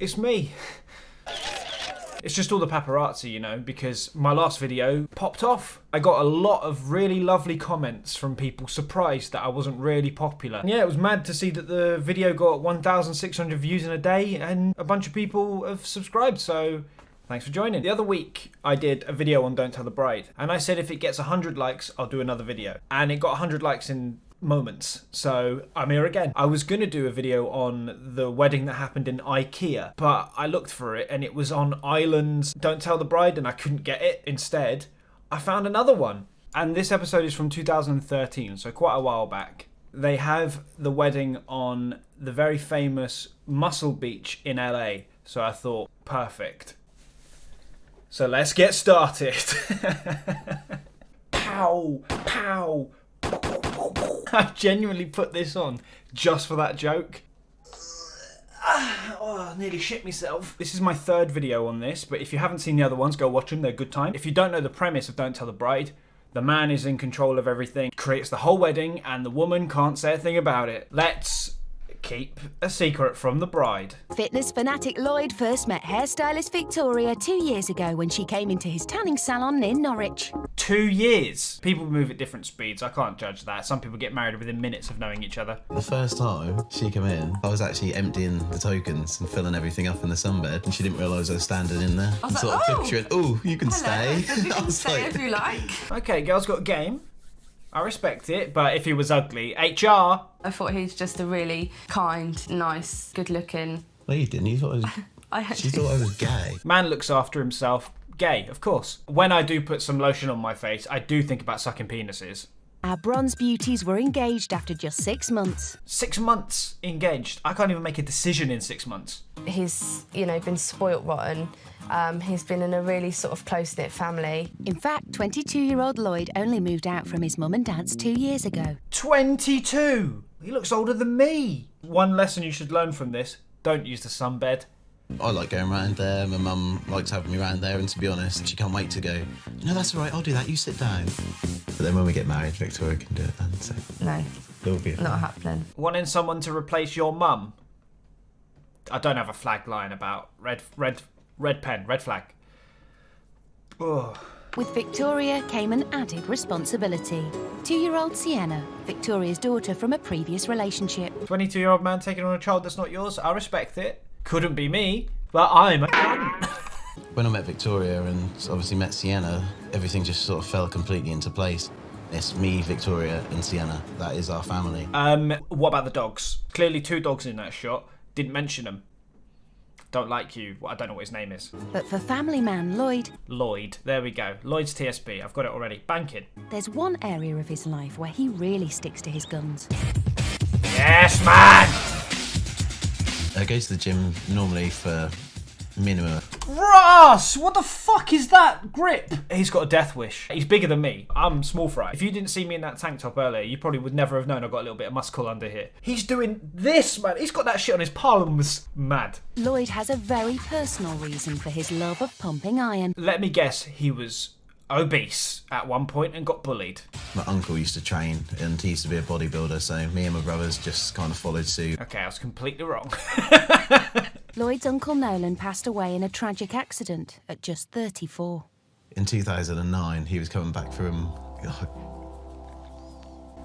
it's me. It's just all the paparazzi, you know, because my last video popped off. I got a lot of really lovely comments from people surprised that I wasn't really popular. And yeah, it was mad to see that the video got 1,600 views in a day and a bunch of people have subscribed, so thanks for joining. The other week, I did a video on Don't Tell the Bride, and I said if it gets 100 likes, I'll do another video. And it got 100 likes in moments, so I'm here again. I was gonna do a video on the wedding that happened in IKEA, but I looked for it and it was on Ireland's Don't Tell the Bride and I couldn't get it. Instead, I found another one. And this episode is from 2013, so quite a while back. They have the wedding on the very famous Muscle Beach in LA, so I thought, perfect. So let's get started. Pow, pow. I genuinely put this on just for that joke. Oh, I nearly shit myself. This is my third video on this, but if you haven't seen the other ones, go watch them. They're good time. If you don't know the premise of Don't Tell the Bride, the man is in control of everything, creates the whole wedding, and the woman can't say a thing about it. Let's keep a secret from the bride. Fitness fanatic Lloyd first met hairstylist Victoria 2 years ago when she came into his tanning salon near Norwich. 2 years. People move at different speeds. I can't judge that. Some people get married within minutes of knowing each other. The first time she came in, I was actually emptying the tokens and filling everything up in the sunbed, and she didn't realise I was standing in there. I was sort like, of oh, picturing, oh, you can stay. You I can was stay like, if you like. Okay, girl's got game. I respect it, but if he was ugly, HR. I thought he's just a really kind, nice, good-looking. well, you didn't. You thought she thought I was gay. Man looks after himself. Gay, of course. When I do put some lotion on my face, I do think about sucking penises. Our bronze beauties were engaged after just 6 months. 6 months engaged. I can't even make a decision in 6 months. He's, been spoilt rotten. He's been in a really sort of close-knit family. In fact, 22-year-old Lloyd only moved out from his mum and dad's 2 years ago. 22! He looks older than me. One lesson you should learn from this, don't use the sunbed. I like going around there. My mum likes having me around there, and to be honest, she can't wait to go, no, that's all right, I'll do that, you sit down. But then when we get married, Victoria can do it then, so No, it will be not happening. Wanting someone to replace your mum? I don't have a flag line about red flag. Ugh. With Victoria came an added responsibility. 2-year-old Sienna, Victoria's daughter from a previous relationship. 22-year-old man taking on a child that's not yours, I respect it. Couldn't be me, but I'm a cunt. When I met Victoria and obviously met Sienna, everything just sort of fell completely into place. It's me, Victoria, and Sienna. That is our family. What about the dogs? Clearly 2 dogs in that shot. Didn't mention them. Don't like you. Well, I don't know what his name is. But for family man Lloyd, There we go. Lloyd's TSB. I've got it already. Banking. there's one area of his life where he really sticks to his guns. Yes, man! I go to the gym normally for minimum. Ross! What the fuck is that grip? He's got a death wish. He's bigger than me. I'm small fry. If you didn't see me in that tank top earlier, you probably would never have known I got a little bit of muscle under here. He's doing this, man. He's got that shit on his palms. Mad. Lloyd has a very personal reason for his love of pumping iron. Let me guess, he was obese at one point and got bullied. My uncle used to train and he used to be a bodybuilder, so me and my brothers just kind of followed suit. Okay, I was completely wrong. Lloyd's uncle Nolan passed away in a tragic accident at just 34. In 2009, he was coming back from...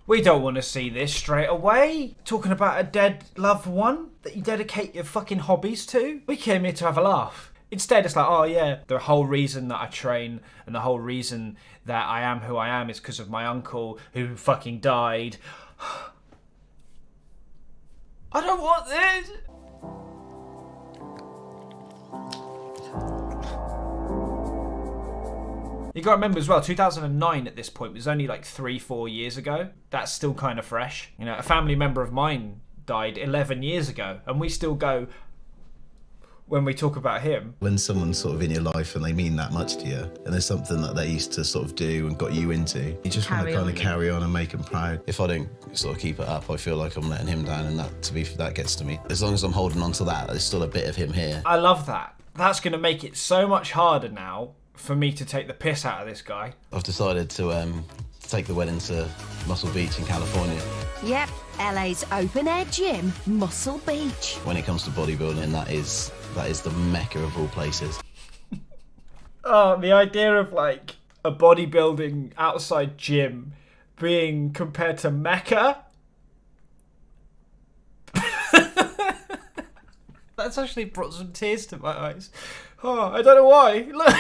We don't want to see this straight away. Talking about a dead loved one that you dedicate your fucking hobbies to. We came here to have a laugh. Instead, it's like, oh yeah, the whole reason that I train and the whole reason that I am who I am is because of my uncle who fucking died. I don't want this. You gotta remember as well, 2009 at this point was only like 3-4 years ago. That's still kind of fresh. You know, a family member of mine died 11 years ago, and we still go, when we talk about him. When someone's sort of in your life and they mean that much to you, and there's something that they used to sort of do and got you into, you just want to kind of carry on and make them proud. If I don't sort of keep it up, I feel like I'm letting him down, and that gets to me. As long as I'm holding on to that, there's still a bit of him here. I love that. That's going to make it so much harder now for me to take the piss out of this guy. I've decided to take the wedding to Muscle Beach in California. Yep, LA's open-air gym, Muscle Beach. When it comes to bodybuilding, that is the mecca of all places. Oh, the idea of like a bodybuilding outside gym being compared to Mecca. That's actually brought some tears to my eyes. Oh, I don't know why. Look.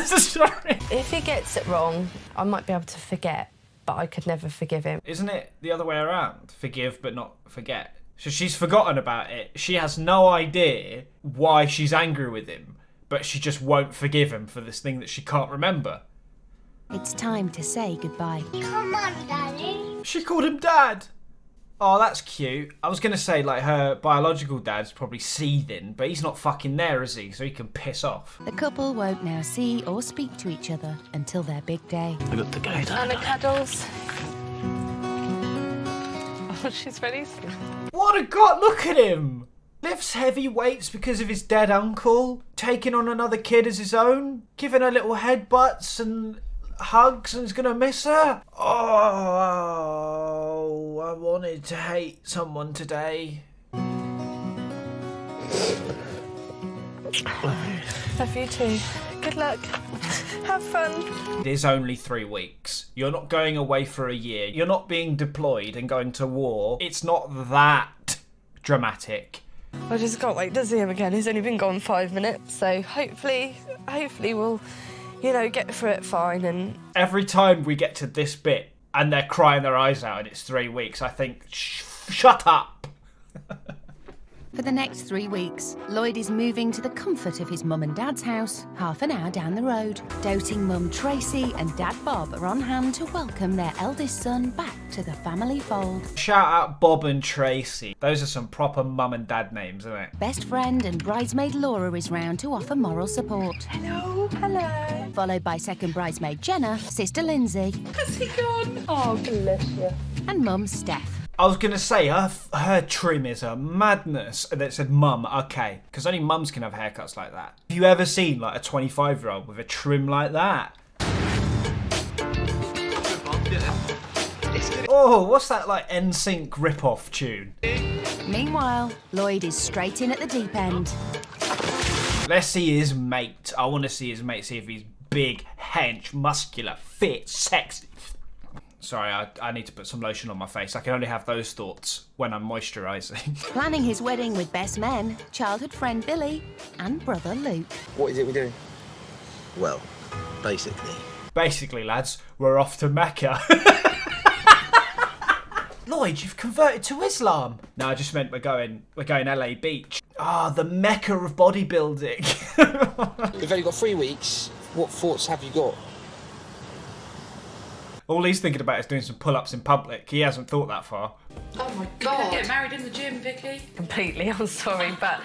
Sorry. If he gets it wrong, I might be able to forget, but I could never forgive him. Isn't it the other way around? Forgive but not forget. So she's forgotten about it. She has no idea why she's angry with him, but she just won't forgive him for this thing that she can't remember. It's time to say goodbye. Come on, Daddy. She called him Dad. Oh, that's cute. I was going to say, like, her biological dad's probably seething, but he's not fucking there, is he? So he can piss off. The couple won't now see or speak to each other until their big day. I got to go, Dad. Anna cuddles. Oh, she's ready. What a god, look at him! Lifts heavy weights because of his dead uncle, taking on another kid as his own, giving her little headbutts and hugs and is gonna miss her. Oh, I wanted to hate someone today. Love you too. Good luck. Have fun. It is only 3 weeks. You're not going away for a year. You're not being deployed and going to war. It's not that dramatic. I just can't wait to see him again. He's only been gone 5 minutes, so hopefully we'll, get through it fine. And every time we get to this bit and they're crying their eyes out and it's 3 weeks, I think, shut up. For the next 3 weeks, Lloyd is moving to the comfort of his mum and dad's house, half an hour down the road. Doting mum Tracy and dad Bob are on hand to welcome their eldest son back to the family fold. Shout out Bob and Tracy. Those are some proper mum and dad names, isn't it? Best friend and bridesmaid Laura is round to offer moral support. hello. Followed by second bridesmaid Jenna, sister Lindsay, Has he gone? Oh, bless you. and mum Steph. I was going to say, her trim is a madness. And it said mum, okay. Because only mums can have haircuts like that. Have you ever seen like a 25-year-old with a trim like that? Oh, what's that like NSYNC rip-off tune? Meanwhile, Lloyd is straight in at the deep end. Let's see his mate. I want to see his mate, see if he's big, hench, muscular, fit, sexy. Sorry, I need to put some lotion on my face. I can only have those thoughts when I'm moisturising. Planning his wedding with best men, childhood friend Billy, and brother Luke. What is it we're doing? Well, basically. Basically, lads, we're off to Mecca. Lloyd, you've converted to Islam. No, I just meant we're going LA Beach. Ah, the Mecca of bodybuilding. We've only got 3 weeks. What thoughts have you got? All he's thinking about is doing some pull-ups in public. He hasn't thought that far. Oh my God. Get married in the gym, Vicky. Completely, I'm sorry, but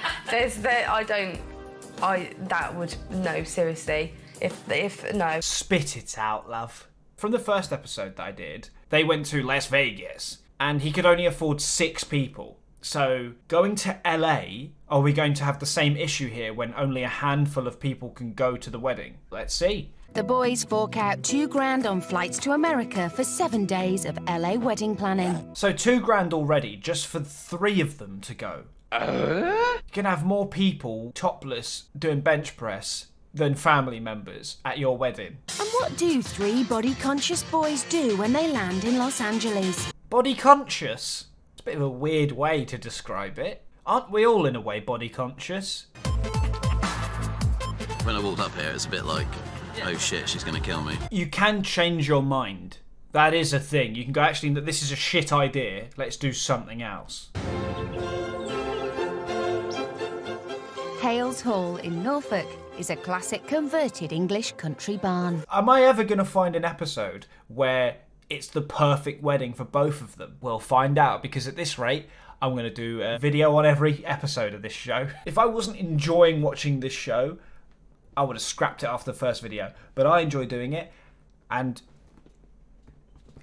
no, seriously. If no. Spit it out, love. From the first episode that I did, they went to Las Vegas, and he could only afford 6 people. So, going to LA, are we going to have the same issue here when only a handful of people can go to the wedding? Let's see. The boys fork out $2,000 on flights to America for 7 days of LA wedding planning. So $2,000 already, just for 3 of them to go. You can have more people topless doing bench press than family members at your wedding. And what do 3 body-conscious boys do when they land in Los Angeles? Body conscious? It's a bit of a weird way to describe it. Aren't we all in a way body conscious? When I walked up here, it's a bit like, oh shit, she's gonna kill me. You can change your mind. That is a thing. You can go, actually, this is a shit idea. Let's do something else. Hales Hall in Norfolk is a classic converted English country barn. Am I ever going to find an episode where it's the perfect wedding for both of them? We'll find out, because at this rate, I'm going to do a video on every episode of this show. If I wasn't enjoying watching this show, I would have scrapped it after the first video. But I enjoy doing it, and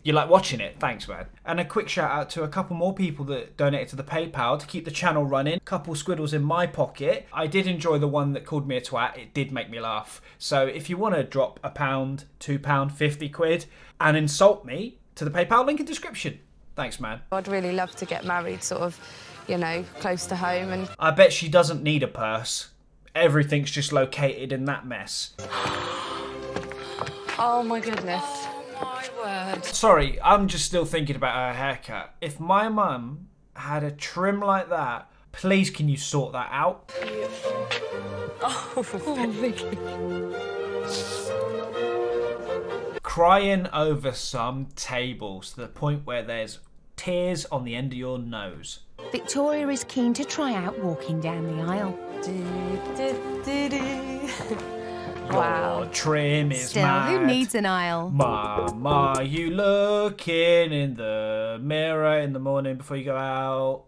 You like watching it? Thanks, man. And a quick shout out to a couple more people that donated to the PayPal to keep the channel running. Couple squiddles in my pocket. I did enjoy the one that called me a twat. It did make me laugh. So if you want to drop £1, £2, 50 quid and insult me, to the PayPal link in description. Thanks, man. I'd really love to get married sort of, you know, close to home. And I bet she doesn't need a purse. Everything's just located in that mess. oh my goodness. My word. Sorry, I'm just still thinking about her haircut. If my mum had a trim like that, please can you sort that out? Oh, Vicky. Crying over some tables to the point where there's tears on the end of your nose. Victoria is keen to try out walking down the aisle. Wow. Your trim is Still, mad. who needs an aisle? Mama, you looking in the mirror in the morning before you go out?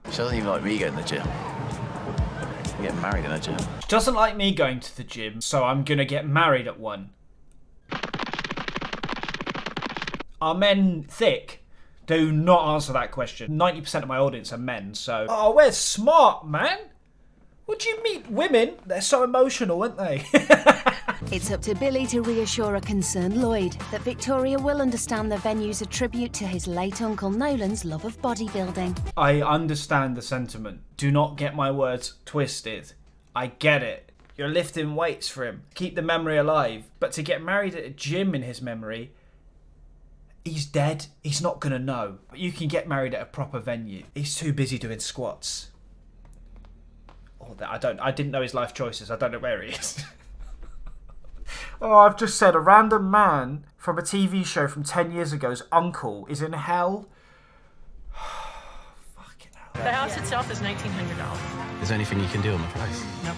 She doesn't even like me going to the gym. I'm getting married in a gym. She doesn't like me going to the gym, so I'm gonna get married at one. Are men thick? Do not answer that question. 90% of my audience are men, so... Oh, we're smart, man. Would you meet women? They're so emotional, aren't they? It's up to Billy to reassure a concerned Lloyd that Victoria will understand the venue's a tribute to his late uncle Nolan's love of bodybuilding. I understand the sentiment. Do not get my words twisted. I get it. You're lifting weights for him. Keep the memory alive. But to get married at a gym in his memory... He's dead. He's not going to know. But you can get married at a proper venue. He's too busy doing squats. Oh, I didn't know his life choices. I don't know where he is. Oh, I've just said a random man from a TV show from 10 years ago's uncle is in hell. Fucking hell. The house itself is $1,900. Is there anything you can do on the price? Nope.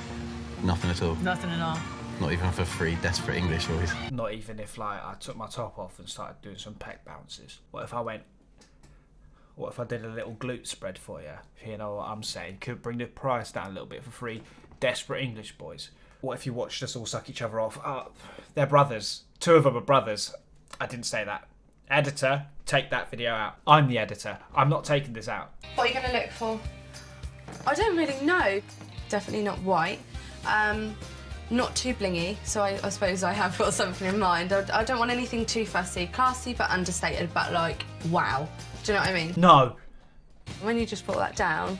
Nothing at all? Nothing at all. Not even for free desperate English boys? Not even if like I took my top off and started doing some pec bounces. What if I did a little glute spread for you? You know what I'm saying? Could bring the price down a little bit for free. Desperate English boys. What if you watched us all suck each other off? They're brothers. 2 of them are brothers. I didn't say that. Editor, take that video out. I'm the editor. I'm not taking this out. What are you going to look for? I don't really know. Definitely not white. Not too blingy, so I suppose I have got something in mind. I don't want anything too fussy. Classy but understated, but like, wow. Do you know what I mean? No. When you just brought that down,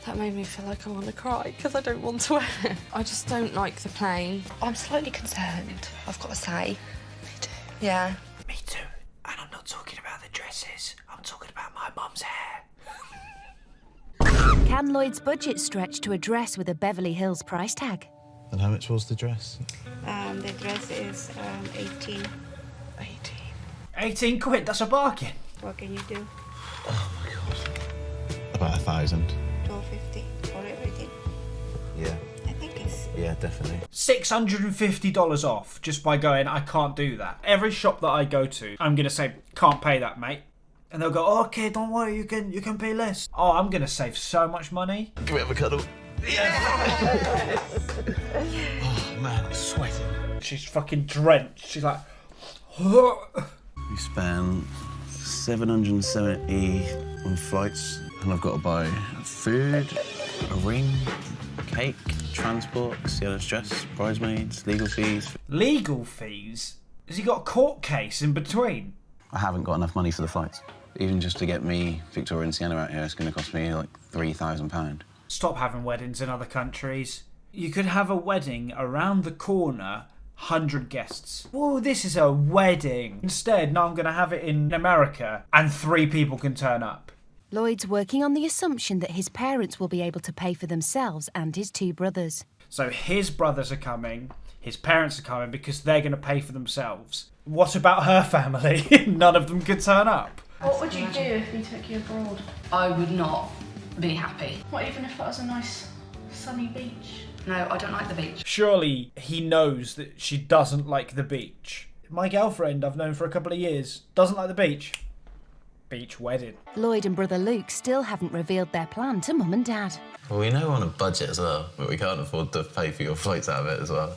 that made me feel like I want to cry because I don't want to wear it. I just don't like the plain. I'm slightly concerned, I've got to say. Me too. Yeah. Me too. And I'm not talking about the dresses. I'm talking about my mum's hair. Can Lloyd's budget stretch to a dress with a Beverly Hills price tag? And how much was the dress? The dress is 18. 18 quid, that's a bargain. What can you do? Oh my god. About 1,000. 12.50 for everything. Yeah. I think it's... Yeah, definitely. $650 off just by going, I can't do that. Every shop that I go to, I'm going to say, can't pay that, mate. And they'll go, oh, okay, don't worry, you can pay less. Oh, I'm going to save so much money. Can we have a cuddle? Yeah. Oh man, I'm sweating. She's fucking drenched. She's like, We spent $770 on flights, and I've got to buy food, a ring, cake, transport, Ciela's dress, bridesmaids, legal fees. Legal fees? Has he got a court case in between? I haven't got enough money for the flights. Even just to get me, Victoria and Sienna out here, it's going to cost me like £3,000. Stop having weddings in other countries. You could have a wedding around the corner, 100 guests. Whoa, this is a wedding. Instead, now I'm going to have it in America and 3 people can turn up. Lloyd's working on the assumption that his parents will be able to pay for themselves and his 2 brothers. So his brothers are coming, his parents are coming because they're going to pay for themselves. What about her family? None of them could turn up. What would you do if he took you abroad? I would not be happy. What, even if that was a nice sunny beach? No, I don't like the beach. Surely he knows that she doesn't like the beach. My girlfriend, I've known for a couple of years, doesn't like the beach. Beach wedding. Lloyd and brother Luke still haven't revealed their plan to Mum and Dad. Well, we know we're on a budget as well, but we can't afford to pay for your flights out of it as well.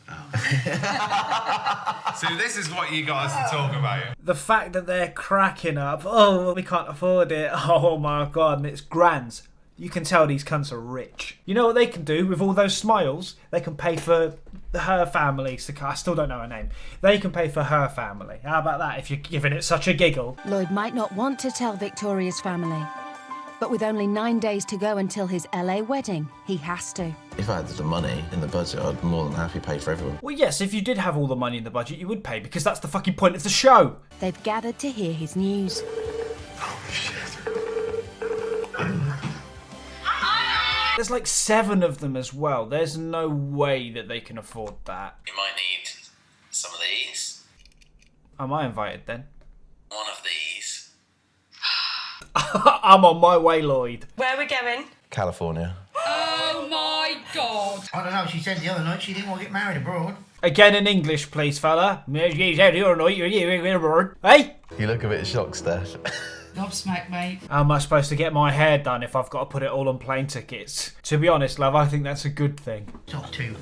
Oh, So this is what you got us to talk about. The fact that they're cracking up, oh, we can't afford it, oh my god, and it's grands. You can tell these cunts are rich. You know what they can do with all those smiles? They can pay for her family. I still don't know her name. They can pay for her family. How about that, if you're giving it such a giggle? Lloyd might not want to tell Victoria's family, but with only 9 days to go until his LA wedding, he has to. If I had the money in the budget, I'd more than happy pay for everyone. Well, yes, if you did have all the money in the budget, you would pay, because that's the fucking point of the show. They've gathered to hear his news. There's like 7 of them as well. There's no way that they can afford that. You might need some of these. Am I invited then? One of these. I'm on my way, Lloyd. Where are we going? California. Oh my god. I don't know, she said the other night she didn't want to get married abroad. Again in English, please, fella. Hey? You look a bit shocked, Steph. Gobsmack, mate. How am I supposed to get my hair done if I've got to put it all on plane tickets? To be honest, love, I think that's a good thing. Top 2.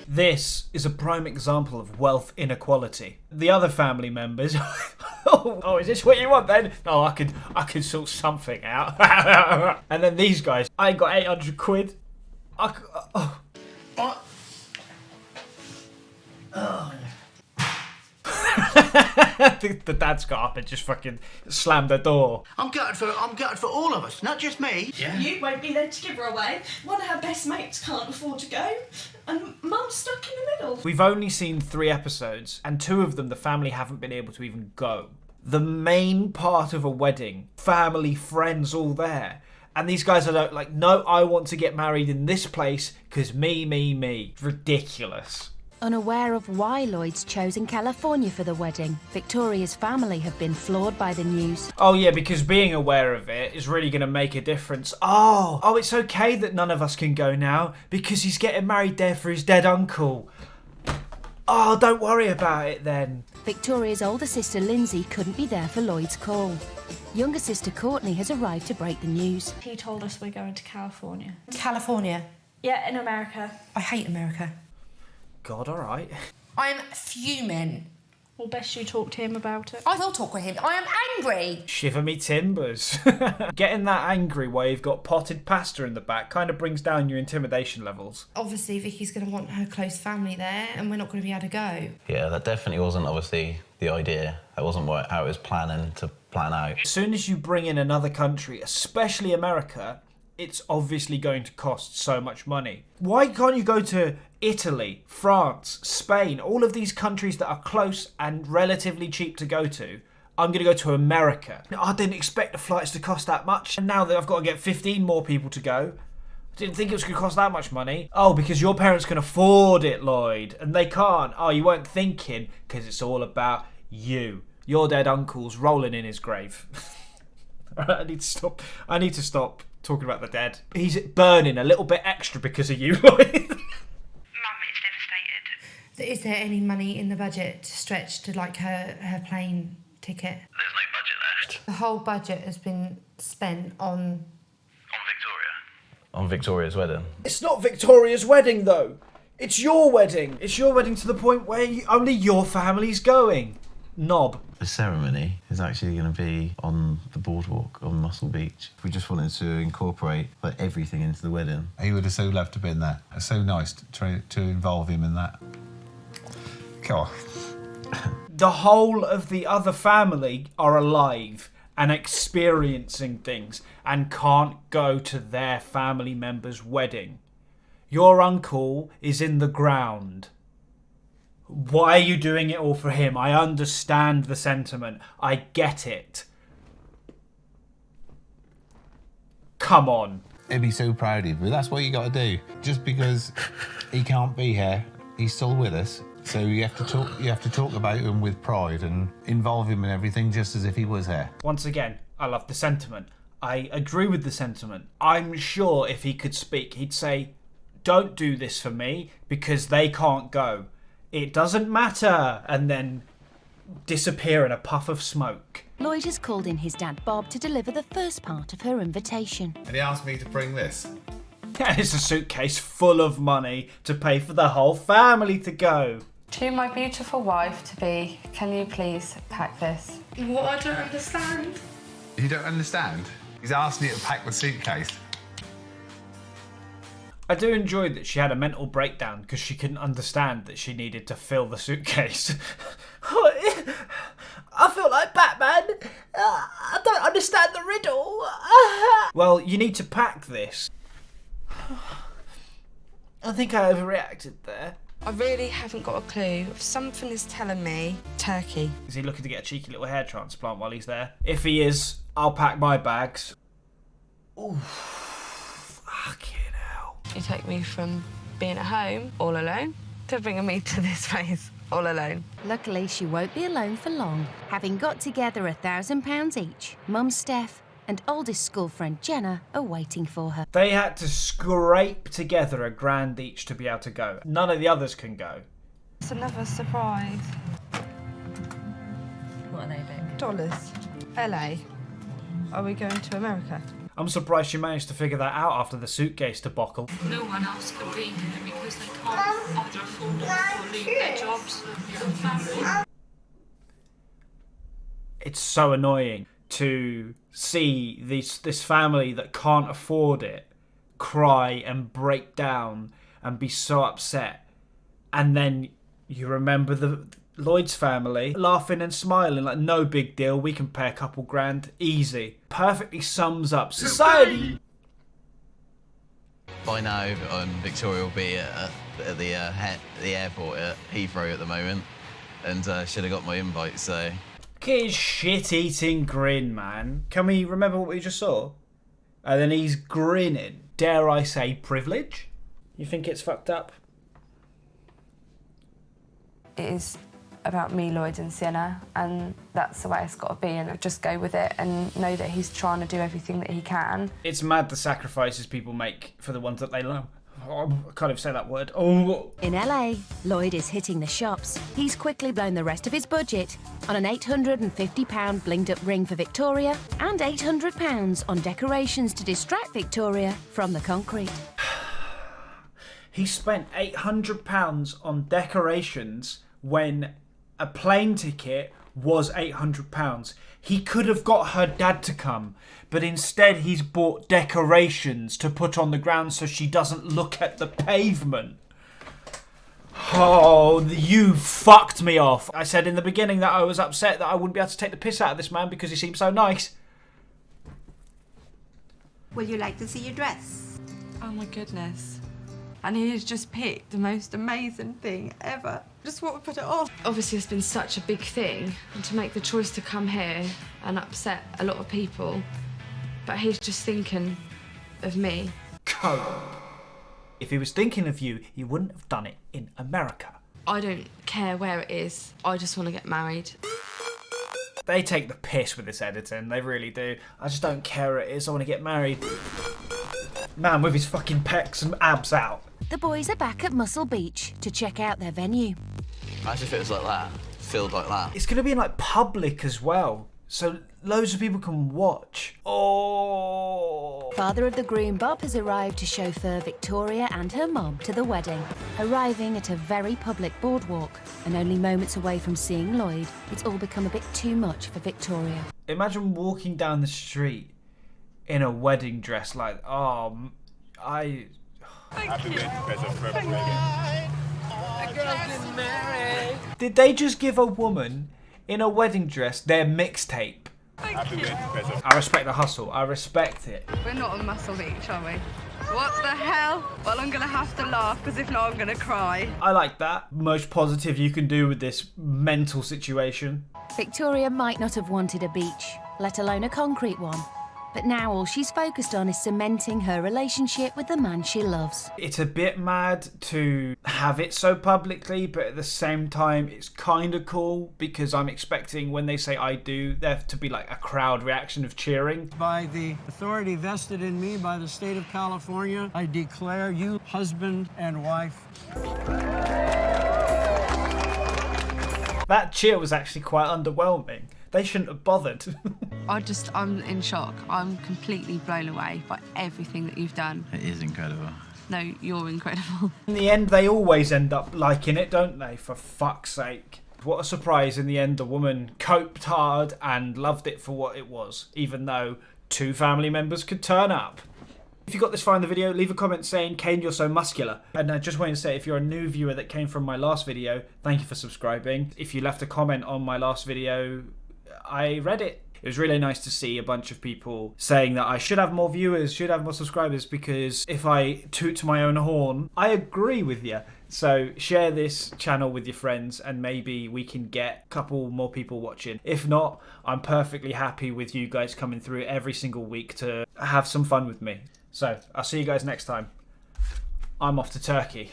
This is a prime example of wealth inequality. The other family members... oh, is this what you want then? Oh, I could sort something out. And then these guys, I ain't got 800 quid. What? The dad's got up and just fucking slammed the door. I'm gutted for all of us, not just me. Yeah. You won't be there to give her away. One of her best mates can't afford to go, and Mum's stuck in the middle. We've only seen 3 episodes, and 2 of them the family haven't been able to even go. The main part of a wedding, family, friends, all there. And these guys are like, no, I want to get married in this place because me. Ridiculous. Unaware of why Lloyd's chosen California for the wedding, Victoria's family have been floored by the news. Oh yeah, because being aware of it is really going to make a difference. Oh, it's okay that none of us can go now because he's getting married there for his dead uncle. Oh, don't worry about it then. Victoria's older sister Lindsay couldn't be there for Lloyd's call. Younger sister Courtney has arrived to break the news. He told us we're going to California. California? Yeah, in America. I hate America. God, all right. I'm fuming. Well, best you talk to him about it. I will talk with him. I am angry. Shiver me timbers. Getting that angry while you've got potted pasta in the back kind of brings down your intimidation levels. Obviously, Vicky's going to want her close family there, and we're not going to be able to go. Yeah, that definitely wasn't obviously the idea. That wasn't how it was planning to plan out. As soon as you bring in another country, especially America, it's obviously going to cost so much money. Why can't you go to Italy, France, Spain, all of these countries that are close and relatively cheap to go to? I'm going to go to America. I didn't expect the flights to cost that much. And now that I've got to get 15 more people to go, I didn't think it was going to cost that much money. Oh, because your parents can afford it, Lloyd. And they can't. Oh, you weren't thinking, because it's all about you. Your dead uncle's rolling in his grave. I need to stop talking about the dead. He's burning a little bit extra because of you, Lloyd. Is there any money in the budget to stretch to like her plane ticket? There's no budget left. The whole budget has been spent on Victoria. On Victoria's wedding. It's not Victoria's wedding, though. It's your wedding. It's your wedding to the point where only your family's going. Knob. The ceremony is actually going to be on the boardwalk on Muscle Beach. We just wanted to incorporate like everything into the wedding. He would have so loved to have been there. It's so nice to involve him in that. God. The whole of the other family are alive and experiencing things and can't go to their family member's wedding. Your uncle is in the ground. Why are you doing it all for him? I understand the sentiment. I get it. Come on. He'd be so proud of you, but that's what you got to do. Just because he can't be here, he's still with us. So you have to talk. You have to talk about him with pride and involve him in everything, just as if he was here. Once again, I love the sentiment. I agree with the sentiment. I'm sure if he could speak, he'd say, "Don't do this for me because they can't go. It doesn't matter," and then disappear in a puff of smoke. Lloyd has called in his dad Bob to deliver the first part of her invitation. And he asked me to bring this. And it's a suitcase full of money to pay for the whole family to go. To my beautiful wife-to-be, can you please pack this? What? I don't understand. You don't understand? He's asking you to pack the suitcase. I do enjoy that she had a mental breakdown because she couldn't understand that she needed to fill the suitcase. I feel like Batman. I don't understand the riddle. Well, you need to pack this. I think I overreacted there. I really haven't got a clue. If something is telling me Turkey. Is he looking to get a cheeky little hair transplant while he's there? If he is, I'll pack my bags. Ooh, fucking hell. You take me from being at home all alone to bringing me to this place all alone. Luckily, she won't be alone for long. Having got together £1,000 each, Mum Steph and oldest school friend Jenna are waiting for her. They had to scrape together £1,000 each to be able to go. None of the others can go. It's another surprise. What are they doing? Dollars. LA. Are we going to America? I'm surprised she managed to figure that out after the suitcase debacle. No one else can be here because they can't either afford it or leave their jobs and family. It's so annoying to see this family that can't afford it cry and break down and be so upset, and then you remember the Lloyd's family laughing and smiling like no big deal, we can pay a couple grand easy. Perfectly sums up society. By now, Victoria will be at the airport at Heathrow at the moment, and should have got my invite, so... Look at his shit-eating grin, man. Can we remember what we just saw? And then he's grinning. Dare I say privilege? You think it's fucked up? It is about me, Lloyd and Sienna, and that's the way it's got to be, and just go with it and know that he's trying to do everything that he can. It's mad the sacrifices people make for the ones that they love. Oh, I can't even say that word. Oh. In LA, Lloyd is hitting the shops. He's quickly blown the rest of his budget on an £850 blinged up ring for Victoria and £800 on decorations to distract Victoria from the concrete. He spent £800 on decorations when a plane ticket was £800. He could have got her dad to come, but instead he's bought decorations to put on the ground so she doesn't look at the pavement. Oh, you fucked me off. I said in the beginning that I was upset that I wouldn't be able to take the piss out of this man because he seemed so nice. Would you like to see your dress? Oh my goodness. And he has just picked the most amazing thing ever. Just want to put it on. Obviously, it's been such a big thing, and to make the choice to come here and upset a lot of people, but he's just thinking of me. Cope. If he was thinking of you, he wouldn't have done it in America. I don't care where it is. I just want to get married. They take the piss with this editing, they really do. I just don't care where it is, I want to get married. Man with his fucking pecs and abs out. The boys are back at Muscle Beach to check out their venue. Imagine if it was like that, filled like that. It's going to be in like public as well, so loads of people can watch. Oh. Father of the groom, Bob, has arrived to chauffeur Victoria and her mom to the wedding. Arriving at a very public boardwalk and only moments away from seeing Lloyd, it's all become a bit too much for Victoria. Imagine walking down the street in a wedding dress like, oh, I... Did they just give a woman in a wedding dress their mixtape? I respect the hustle. I respect it. We're not on Muscle Beach, are we? What the hell? Well, I'm going to have to laugh, because if not, I'm going to cry. I like that. Most positive you can do with this mental situation. Victoria might not have wanted a beach, let alone a concrete one. But now all she's focused on is cementing her relationship with the man she loves. It's a bit mad to have it so publicly, but at the same time, it's kind of cool because I'm expecting when they say I do, there to be like a crowd reaction of cheering. By the authority vested in me by the state of California, I declare you husband and wife. That cheer was actually quite underwhelming. They shouldn't have bothered. I'm in shock. I'm completely blown away by everything that you've done. It is incredible. No, you're incredible. In the end, they always end up liking it, don't they? For fuck's sake. What a surprise. In the end, the woman coped hard and loved it for what it was, even though 2 family members could turn up. If you got this far in the video, leave a comment saying, Kane, you're so muscular. And I just wanted to say, if you're a new viewer that came from my last video, thank you for subscribing. If you left a comment on my last video, I read it. It was really nice to see a bunch of people saying that I should have more viewers, should have more subscribers, because if I toot to my own horn, I agree with you. So share this channel with your friends and maybe we can get a couple more people watching. If not, I'm perfectly happy with you guys coming through every single week to have some fun with me. So I'll see you guys next time. I'm off to Turkey.